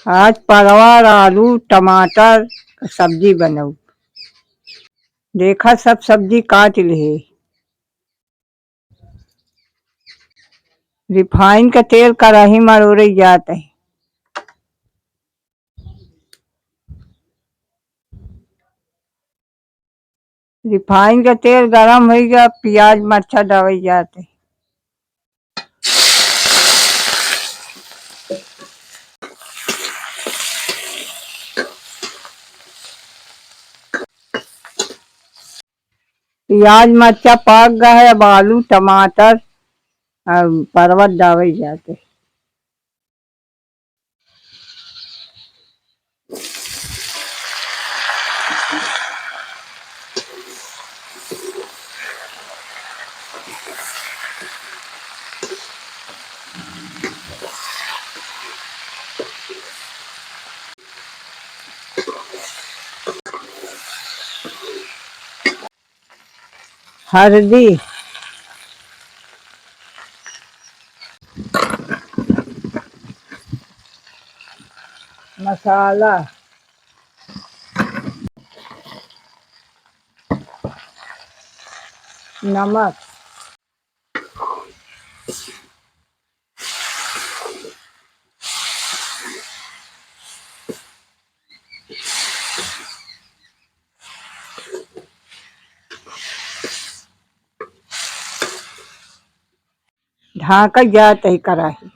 आज परवल आलू टमाटर क सब्जी बनऊ। देखा सब सब्जी काट लिहे। रिफाइन का तेल कड़ाही मरोड़े जात है। रिफाइन का तेल गरम हो गया, प्याज मरचा डाले जाते। प्याज मरचा पक गया है, अब आलू टमाटर और परवल डाले जाते। हल्दी, मसाला, नमक, ढाका जात है कढ़ाई।